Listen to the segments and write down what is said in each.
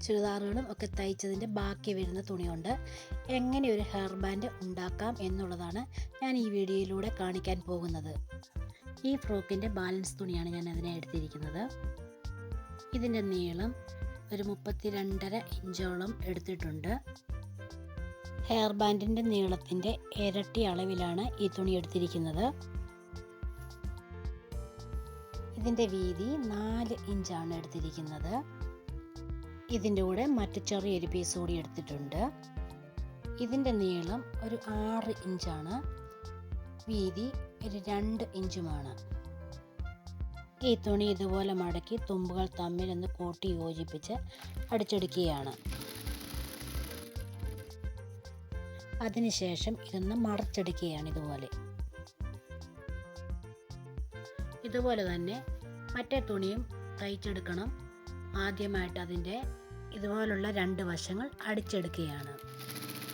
ചുരിദാറുകളും ഒക്കെ തയ്ച്ചതിൻ്റെ ബാക്കി വരുന്ന തുണി കൊണ്ട് എങ്ങനെ ഒരു ഹെയർ ബാൻഡ് ഉണ്ടാക്കാം എന്നുള്ളതാണ് ഞാൻ ഈ വീഡിയോയിലൂടെ കാണിക്കാൻ പോകുന്നത്. ഈ ഫ്രോക്കിൻ്റെ ബാലൻസ് തുണിയാണ് ഞാൻ അതിനെ എടുത്തിരിക്കുന്നത്. ഇതിൻ്റെ നീളം ഒരു 32.5 ഇഞ്ചോളം എടുത്തിട്ടുണ്ട്. ഹെയർ ബാൻഡിൻ്റെ നീളത്തിൻ്റെ ഇരട്ടി അളവിലാണ് ഈ തുണി എടുത്തിരിക്കുന്നത്. ഇതിൻ്റെ വീതി 4 ഇഞ്ചാണ് എടുത്തിരിക്കുന്നത്. ഇതിൻ്റെ കൂടെ മറ്റു ചെറിയൊരു പീസ് കൂടി എടുത്തിട്ടുണ്ട്. ഇതിൻ്റെ നീളം ഒരു 6 ഇഞ്ചാണ്, വീതി ഒരു 2 ഇഞ്ചുമാണ്. ഈ തുണി ഇതുപോലെ മടക്കി തുമ്പുകൾ തമ്മിലൊന്ന് കൂട്ടി യോജിപ്പിച്ച് അടിച്ചെടുക്കുകയാണ്. അതിനുശേഷം ഇതൊന്ന് മടച്ചെടുക്കുകയാണ്. ഇതുപോലെ തന്നെ മറ്റേ തുണിയും തയ്ച്ചെടുക്കണം. ആദ്യമായിട്ട് അതിൻ്റെ ഇതുപോലുള്ള 2 വശങ്ങൾ അടിച്ചെടുക്കുകയാണ്.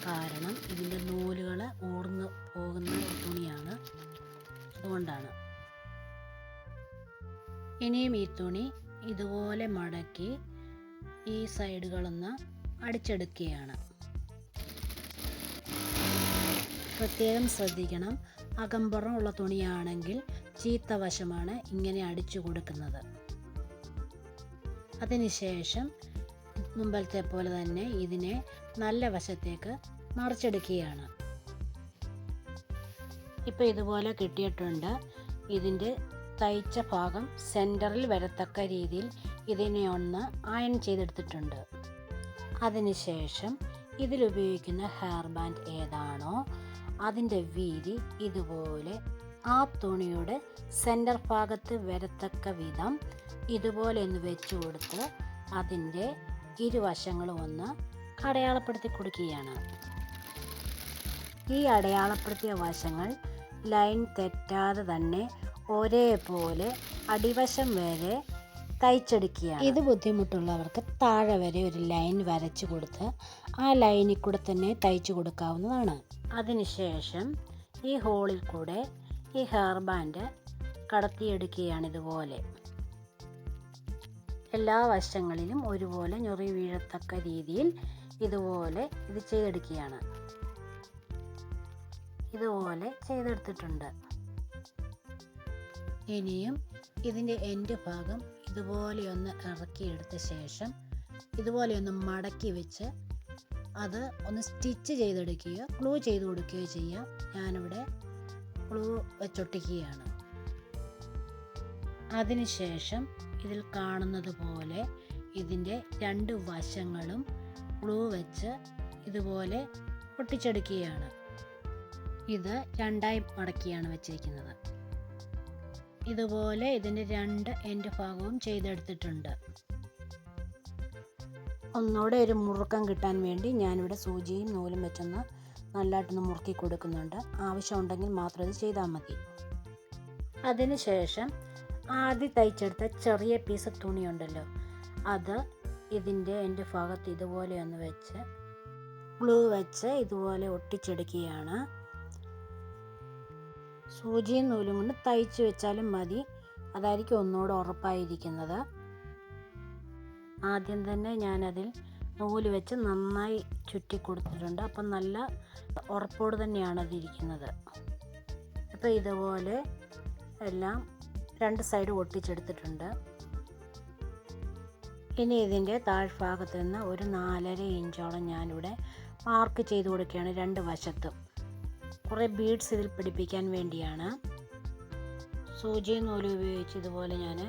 കാരണം ഇതിൻ്റെ നൂലുകൾ ഊർന്നു പോകുന്ന തുണിയാണ്, അതുകൊണ്ടാണ്. ഇനിയും ഈ തുണി ഇതുപോലെ മടക്കി ഈ സൈഡുകളൊന്ന് അടിച്ചെടുക്കുകയാണ്. പ്രത്യേകം ശ്രദ്ധിക്കണം, അകമ്പുറം ഉള്ള തുണിയാണെങ്കിൽ ചീത്ത വശമാണ് ഇങ്ങനെ അടിച്ചു കൊടുക്കുന്നത്. അതിനുശേഷം മുമ്പത്തെ പോലെ തന്നെ ഇതിനെ നല്ല വശത്തേക്ക് മറിച്ചെടുക്കുകയാണ്. ഇപ്പോൾ ഇതുപോലെ കിട്ടിയിട്ടുണ്ട്. ഇതിൻ്റെ തയ്ച്ച ഭാഗം സെൻറ്ററിൽ വരത്തക്ക രീതിയിൽ ഇതിനെ ഒന്ന് അയൺ ചെയ്തെടുത്തിട്ടുണ്ട്. അതിനുശേഷം ഇതിലുപയോഗിക്കുന്ന ഹെയർ ബാൻഡ് ഏതാണോ അതിൻ്റെ വീതി ഇതുപോലെ ആ തുണിയുടെ സെൻറ്റർ ഭാഗത്ത് വരത്തക്ക വിധം ഇതുപോലെ ഒന്ന് വെച്ച് കൊടുത്ത് അതിൻ്റെ ഇരുവശങ്ങളും ഒന്ന് അടയാളപ്പെടുത്തി കൊടുക്കുകയാണ്. ഈ അടയാളപ്പെടുത്തിയ വശങ്ങൾ ലൈൻ തെറ്റാതെ തന്നെ ഒരേപോലെ അടിവശം വരെ തയ്ച്ചെടുക്കുകയാണ്. ഇത് ബുദ്ധിമുട്ടുള്ളവർക്ക് താഴെ വരെ ഒരു ലൈൻ വരച്ചു കൊടുത്ത് ആ ലൈനിൽ കൂടെ തന്നെ തയ്ച്ചു കൊടുക്കാവുന്നതാണ്. അതിനുശേഷം ഈ ഹോളിൽ കൂടെ ഈ ഹെയർ ബാൻഡ് കടത്തിയെടുക്കുകയാണ്. ഇതുപോലെ എല്ലാ വശങ്ങളിലും ഒരുപോലെ ഞൊറി വീഴത്തക്ക രീതിയിൽ ഇതുപോലെ ഇത് ചെയ്തെടുക്കുകയാണ്. ഇതുപോലെ ചെയ്തെടുത്തിട്ടുണ്ട്. ഇനിയും ഇതിൻ്റെ എൻഡ് ഭാഗം ഇതുപോലെയൊന്ന് ഇറക്കിയെടുത്ത ശേഷം ഇതുപോലെയൊന്ന് മടക്കി വെച്ച് അത് ഒന്ന് സ്റ്റിച്ച് ചെയ്തെടുക്കുകയോ ഗ്ലൂ ചെയ്ത് കൊടുക്കുകയോ ചെയ്യാം. ഞാനിവിടെ ഗ്ലൂ വെച്ചൊട്ടിക്കുകയാണ്. അതിനുശേഷം ഇതിൽ കാണുന്നത് പോലെ ഇതിൻ്റെ 2 വശങ്ങളും ഗ്ലൂ വെച്ച് ഇതുപോലെ ഒട്ടിച്ചെടുക്കുകയാണ്. ഇത് 2ആയി മടക്കിയാണ് വെച്ചിരിക്കുന്നത്. ഇതുപോലെ ഇതിൻ്റെ 2 എൻഡ് ഭാഗവും ചെയ്തെടുത്തിട്ടുണ്ട്. ഒന്നുകൂടെ ഒരു മുറുക്കം കിട്ടാൻ വേണ്ടി ഞാനിവിടെ സൂചിയും നൂലും വെച്ചൊന്ന് നല്ലതായിട്ടൊന്ന് മുറുക്കി കൊടുക്കുന്നുണ്ട്. ആവശ്യമുണ്ടെങ്കിൽ മാത്രം ഇത് ചെയ്താൽ മതി. അതിനുശേഷം ആദ്യം തയ്ച്ചെടുത്ത ചെറിയ പീസ് തുണിയുണ്ടല്ലോ, അത് ഇതിൻ്റെ എൻഡ് ഭാഗത്ത് ഇതുപോലെ ഒന്ന് വെച്ച് ഗ്ലൂ വെച്ച് ഇതുപോലെ ഒട്ടിച്ചെടുക്കുകയാണ്. സൂചിയും നൂലും കൊണ്ട് തയ്ച്ച് വെച്ചാലും മതി, അതായിരിക്കും ഒന്നുകൂടെ ഉറപ്പായിരിക്കുന്നത്. ആദ്യം തന്നെ ഞാനതിൽ നൂല് വെച്ച് നന്നായി ചുറ്റി കൊടുത്തിട്ടുണ്ട്. അപ്പം നല്ല ഉറപ്പോട് തന്നെയാണ് അതിരിക്കുന്നത്. അപ്പോൾ ഇതുപോലെ എല്ലാം 2 സൈഡ് ഒട്ടിച്ചെടുത്തിട്ടുണ്ട്. ഇനി ഇതിൻ്റെ താഴ്ഭാഗത്ത് നിന്ന് ഒരു 4.5 ഇഞ്ചോളം ഞാനിവിടെ മാർക്ക് ചെയ്ത് കൊടുക്കുകയാണ് 2 വശത്തും. കുറേ ബീഡ്സ് ഇതിൽ പിടിപ്പിക്കാൻ വേണ്ടിയാണ്. സൂചിയും നൂലും ഉപയോഗിച്ച് ഇതുപോലെ ഞാൻ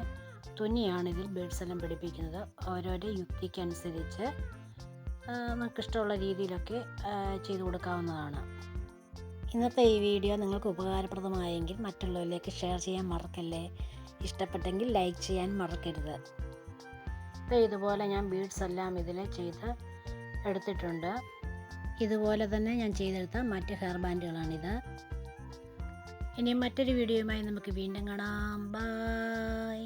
തുന്നിയാണ് ഇതിൽ ബീഡ്സ് എല്ലാം പിടിപ്പിക്കുന്നത്. ഓരോരോ യുക്തിക്കനുസരിച്ച് നമുക്കിഷ്ടമുള്ള രീതിയിലൊക്കെ ചെയ്തു കൊടുക്കാവുന്നതാണ്. ഇന്നത്തെ ഈ വീഡിയോ നിങ്ങൾക്ക് ഉപകാരപ്രദമായെങ്കിൽ മറ്റുള്ളവരിലേക്ക് ഷെയർ ചെയ്യാൻ മറക്കല്ലേ. ഇഷ്ടപ്പെട്ടെങ്കിൽ ലൈക്ക് ചെയ്യാൻ മറക്കരുത്. ഇതുപോലെ ഞാൻ ബീഡ്സ് എല്ലാം ഇതിൽ ചെയ്ത് എടുത്തിട്ടുണ്ട്. ഇതുപോലെ തന്നെ ഞാൻ ചെയ്തെടുത്ത മറ്റ് ഹെയർ ബാൻഡുകളാണിത്. ഇനി മറ്റൊരു വീഡിയോയുമായി നമുക്ക് വീണ്ടും കാണാം. ബൈ.